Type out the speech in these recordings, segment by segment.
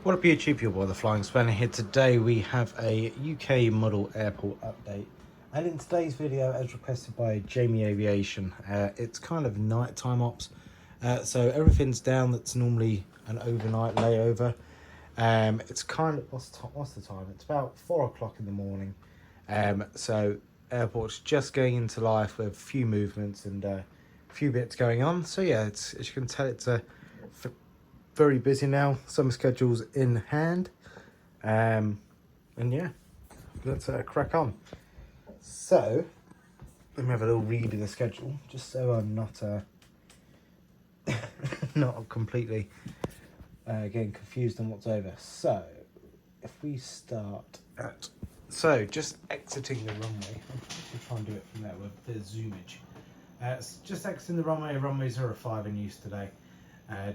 What up YouTube, your boy the Flying Spanner here. Today we have a UK model airport update, and in today's video, as requested by Jamie Aviation, it's kind of nighttime ops, so everything's down that's normally an overnight layover. It's kind of, what's the time? It's about 4 o'clock in the morning, so airport's just going into life with a few movements and a few bits going on. So yeah, it's, as you can tell, it's a very busy now. Summer schedules in hand, and yeah, let's crack on. So let me have a little read in the schedule, just so I'm not not completely getting confused on what's over. So if we start at, so just exiting the runway, I'll try and do it from there with the zoomage. It's just exiting the runway. Runway 05 in use today.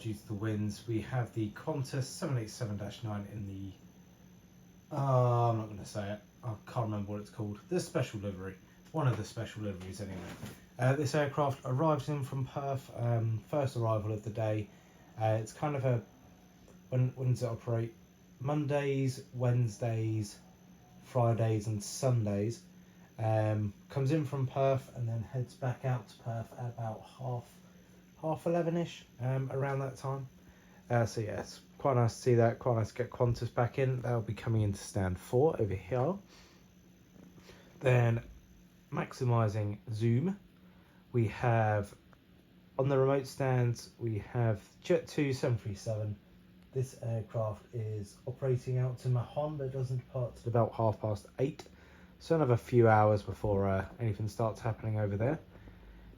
Due to the winds, we have the Qantas 787-9 in the, I'm not going to say it, I can't remember what it's called, the special livery, one of the special liveries anyway. This aircraft arrives in from Perth, first arrival of the day. It's kind of a, when does it operate? Mondays, Wednesdays, Fridays and Sundays. Comes in from Perth and then heads back out to Perth at about half 11ish, around that time. So yeah, it's quite nice to see that. Quite nice to get Qantas back in. That'll be coming into stand 4 over here. Then maximising zoom, we have on the remote stands, we have Jet 2 737. This aircraft is operating out to Mahon, but it doesn't depart till about 8:30. So another few hours before anything starts happening over there.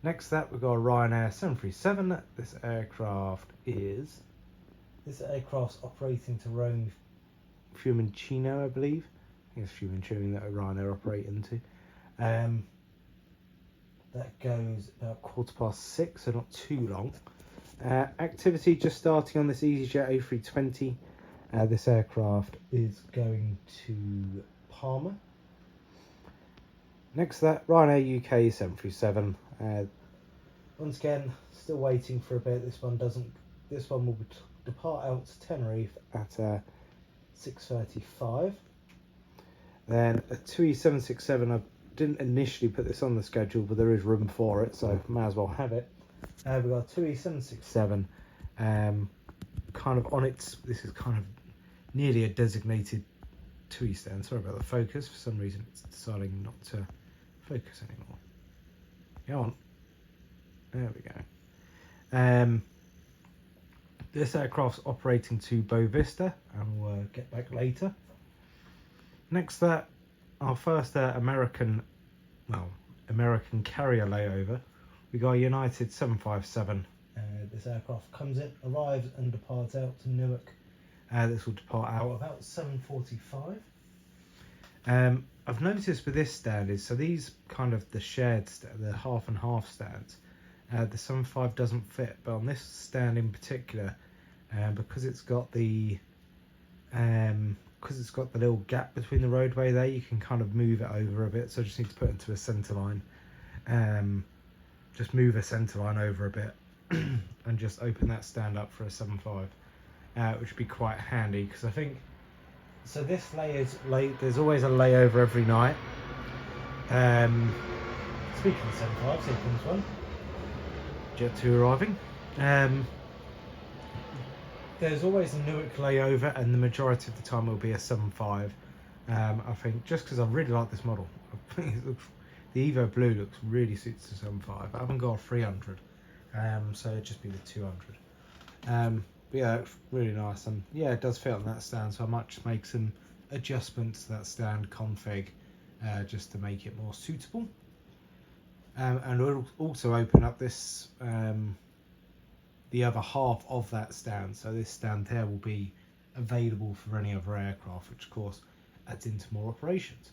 Next to that, we've got a Ryanair 737. This aircraft's operating to Rome Fiumicino, I believe. I think it's Fiumicino that Ryanair operate into. That goes about 6:15, so not too long. Activity just starting on this EasyJet A320. This aircraft is going to Palma. Next to that, Ryanair UK 737. Once again, still waiting for a bit. This one will depart out to Tenerife at 6:35. Then a TUI 767. I didn't initially put this on the schedule, but there is room for it, so may as well have it. We've got a TUI 767. Kind of on its. This is kind of nearly a designated TUI stand. Sorry about the focus. For some reason, it's deciding not to focus anymore. Go on. There we go. This aircraft's operating to Boa Vista, and we'll get back later. Next, that our first American carrier layover. We got a United 757. This aircraft comes in, arrives, and departs out to Newark. This will depart out about 7:45. I've noticed with this stand is, so these kind of the shared, the half and half stands, the 75 doesn't fit, but on this stand in particular, because it's got the little gap between the roadway there, you can kind of move it over a bit. So I just need to put it into a centre line, just move a centre line over a bit, and just open that stand up for a 75, which would be quite handy because I think. So this there's always a layover every night. Speaking of 75, here comes one. Jet 2 arriving. There's always a Newark layover, and the majority of the time it will be a 75. I think just because I really like this model. I think it looks, the Evo Blue really suits the 75. I haven't got a 300, so it'd just be the 200. But yeah, it's really nice, and yeah, it does fit on that stand, so I might just make some adjustments to that stand config just to make it more suitable. And we'll also open up this the other half of that stand, so this stand here will be available for any other aircraft, which of course adds into more operations.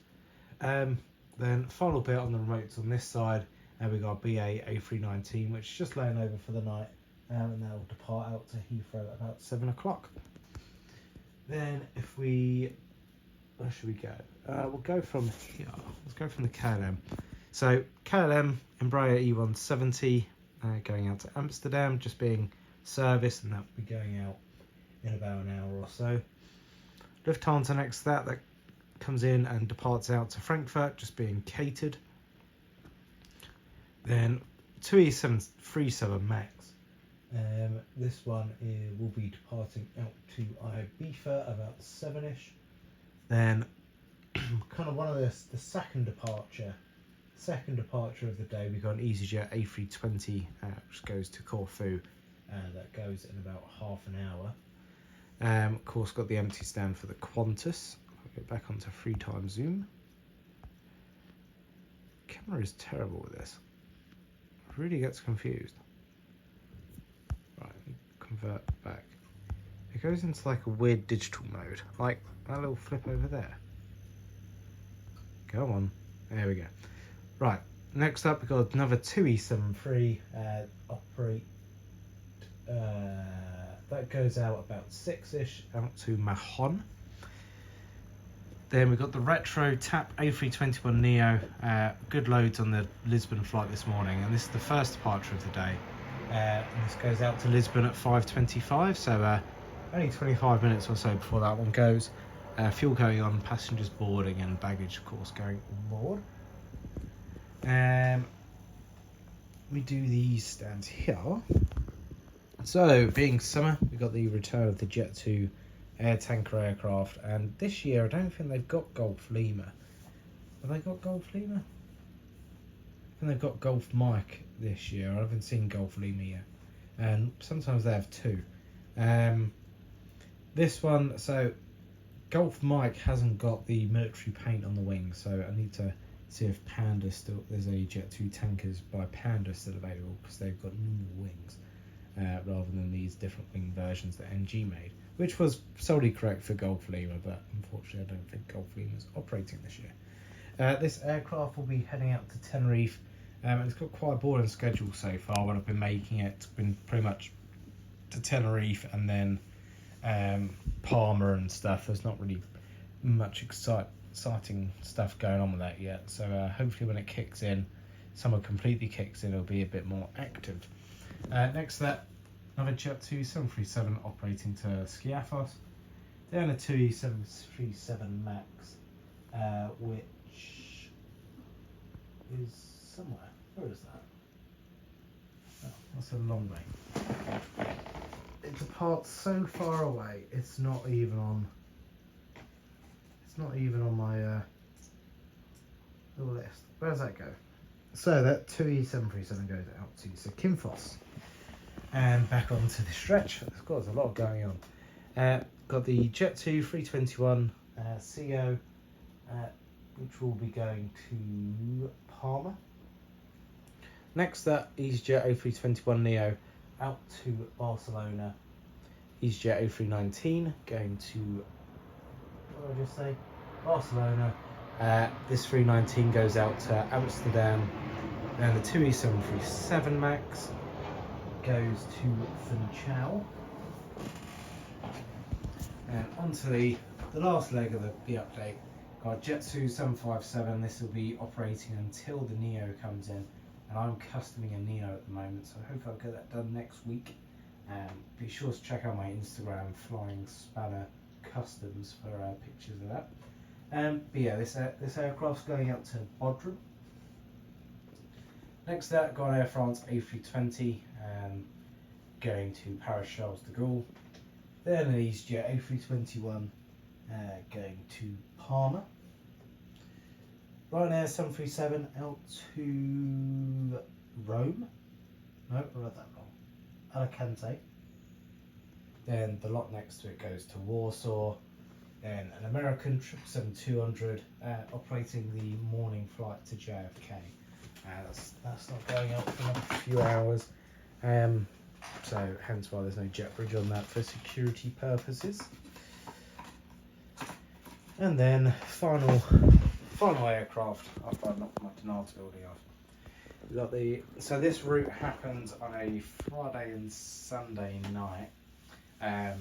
Then final bit on the remotes on this side, we've got a BA A319, which is just laying over for the night. And they'll depart out to Heathrow at about 7 o'clock. Then if we, where should we go? We'll go from here. Let's go from the KLM. So KLM Embraer E170 going out to Amsterdam, just being serviced, and that will be going out in about an hour or so. Lufthansa next to that comes in and departs out to Frankfurt, just being catered. Then 2E737 MAX. This one will be departing out to Ibiza about 7ish. Then kind of one of the second departure of the day, we've got an EasyJet A320 which goes to Corfu. That goes in about half an hour. Of course, got the empty stand for the Qantas. I'll get back onto 3x zoom. Camera is terrible with this. It really gets confused. Right, convert back. It goes into like a weird digital mode, like that little flip over there. Go on. There we go. Right, next up we've got another 2E73 operate. That goes out about 6ish out to Mahon. Then we've got the retro TAP A321neo. Good loads on the Lisbon flight this morning, and this is the first departure of the day. And this goes out to Lisbon at 5:25, so only 25 minutes or so before that one goes. Fuel going on, passengers boarding, and baggage, of course, going on board. We do these stands here. So, being summer, we've got the return of the Jet 2 air tanker aircraft, and this year I don't think they've got Gulf Lima. Have they got Gulf Lima? I think they've got Gulf Mike this year. I haven't seen Gulf Lima yet, and sometimes they have two. This one, so Gulf Mike hasn't got the military paint on the wings, so I need to see if Panda still, there's a Jet 2 tankers by Panda still available, because they've got normal wings rather than these different wing versions that NG made, which was solely correct for Gulf Lima, but unfortunately I don't think Gulf Lima is operating this year. This aircraft will be heading out to Tenerife, and it's got quite a boring schedule so far when I've been making it. It's been pretty much to Tenerife and then Palma and stuff. There's not really much exciting stuff going on with that yet, so hopefully when it kicks in, summer completely kicks in, it'll be a bit more active. Next to that, another Jet 2 737 operating to Skiathos. Then a 2E737 MAX, which is somewhere. Where is that? Oh, that's a long way. It departs so far away. It's not even on my little list. Where does that go? So that 2E737 goes out to Zakynthos. And back onto the stretch. There's a lot going on. Got the Jet 2 321 CO, which will be going to Palma. Next up, EasyJet A321neo out to Barcelona. EasyJet A319 going to, what did I just say? Barcelona. This 319 goes out to Amsterdam. Then the 2E737 MAX goes to Funchal. And onto the last leg of the update. Got Jet 2 757. This will be operating until the Neo comes in, and I'm customing a Neo at the moment, so hopefully I'll get that done next week. Be sure to check out my Instagram, Flying Spanner Customs, for pictures of that. But yeah, this aircraft's going out to Bodrum. Next up, got Air France A320 going to Paris Charles de Gaulle. Then an EasyJet A321 going to Palma. Ryanair 737 out to Rome. No, I read that wrong. Alicante. Then the lot next to it goes to Warsaw. Then an American 777-200 operating the morning flight to JFK. That's not going out for another few hours. So hence why there's no jet bridge on that for security purposes. And then final aircraft after I knocked my Denards building off. We've got so this route happens on a Friday and Sunday night.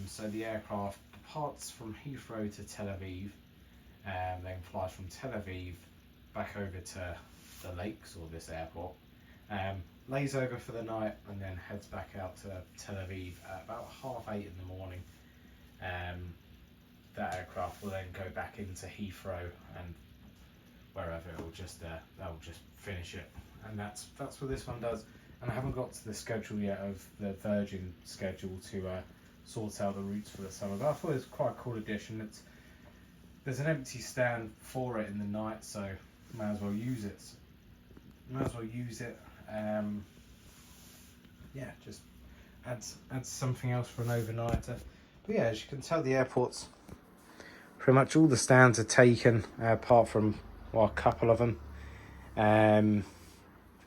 So the aircraft departs from Heathrow to Tel Aviv, then flies from Tel Aviv back over to the lakes or this airport, lays over for the night, and then heads back out to Tel Aviv at about 8:30 in the morning. that aircraft will then go back into Heathrow and wherever it'll just they'll just finish it, and that's what this one does. And I haven't got to the schedule yet of the Virgin schedule to sort out the routes for the summer, but I thought it was quite a cool addition. There's an empty stand for it in the night, so may as well use it. Yeah, just adds something else for an overnighter. But yeah, as you can tell, the airport's pretty much all the stands are taken, apart from a couple of them. Of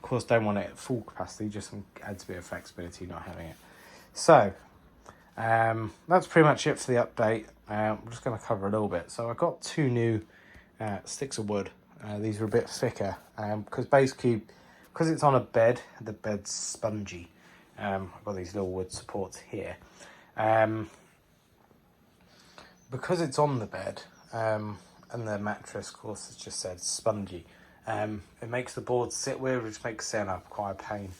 course, don't want it at full capacity, just adds a bit of flexibility not having it. So that's pretty much it for the update. I'm just going to cover a little bit. So I got 2 new sticks of wood. These are a bit thicker because it's on a bed, the bed's spongy. I've got these little wood supports here. Because it's on the bed, and the mattress, of course, as just said, spongy, it makes the board sit weird, which makes setting up quite a pain.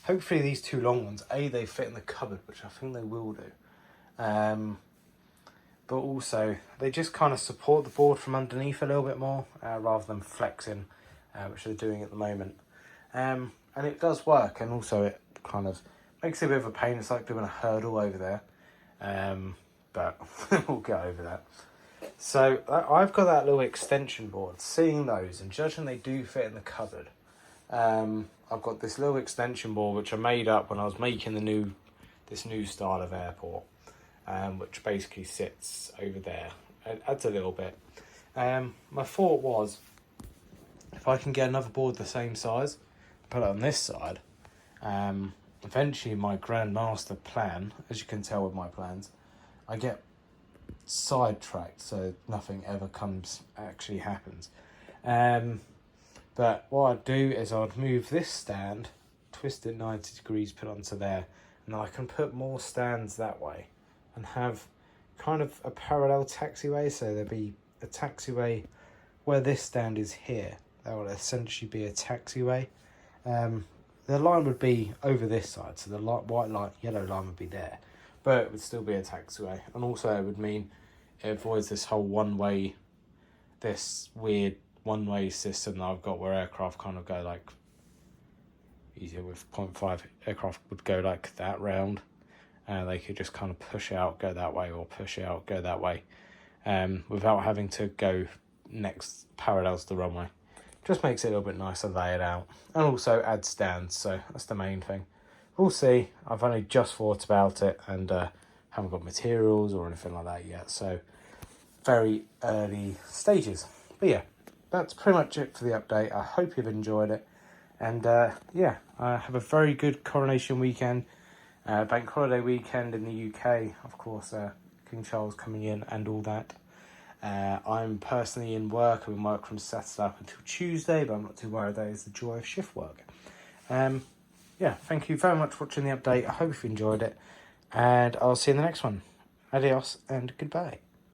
Hopefully these 2 long ones, they fit in the cupboard, which I think they will do. But also, they just kind of support the board from underneath a little bit more, rather than flexing, which they're doing at the moment. And it does work, and also it kind of makes it a bit of a pain. It's like doing a hurdle over there. But we'll get over that. So I've got that little extension board. Seeing those and judging they do fit in the cupboard, I've got this little extension board which I made up when I was making this new style of airport, which basically sits over there. It adds a little bit. My thought was, if I can get another board the same size, put it on this side. Eventually, my grandmaster plan, as you can tell with my plans, I get sidetracked, so nothing ever actually happens. But what I'd do is I'd move this stand, twist it 90 degrees, put onto there, and then I can put more stands that way and have kind of a parallel taxiway. So there'd be a taxiway where this stand is here. That would essentially be a taxiway. The line would be over this side, so the white line, yellow line would be there, but it would still be a taxiway. And also it would mean it avoids this whole this weird one-way system that I've got where aircraft kind of go like, easier with 0.5, aircraft would go like that round, and they could just kind of push out, go that way, or push out, go that way, without having to go next parallels to the runway. Just makes it a little bit nicer laid out, and also adds stands, so that's the main thing. We'll see. I've only just thought about it and haven't got materials or anything like that yet, so very early stages. But yeah, that's pretty much it for the update. I hope you've enjoyed it, and have a very good coronation weekend, bank holiday weekend in the UK, of course, King Charles coming in and all that. I'm personally in work. I've been working from Saturday up until Tuesday, but I'm not too worried. That is the joy of shift work. Thank you very much for watching the update. I hope you enjoyed it, and I'll see you in the next one. Adios and goodbye.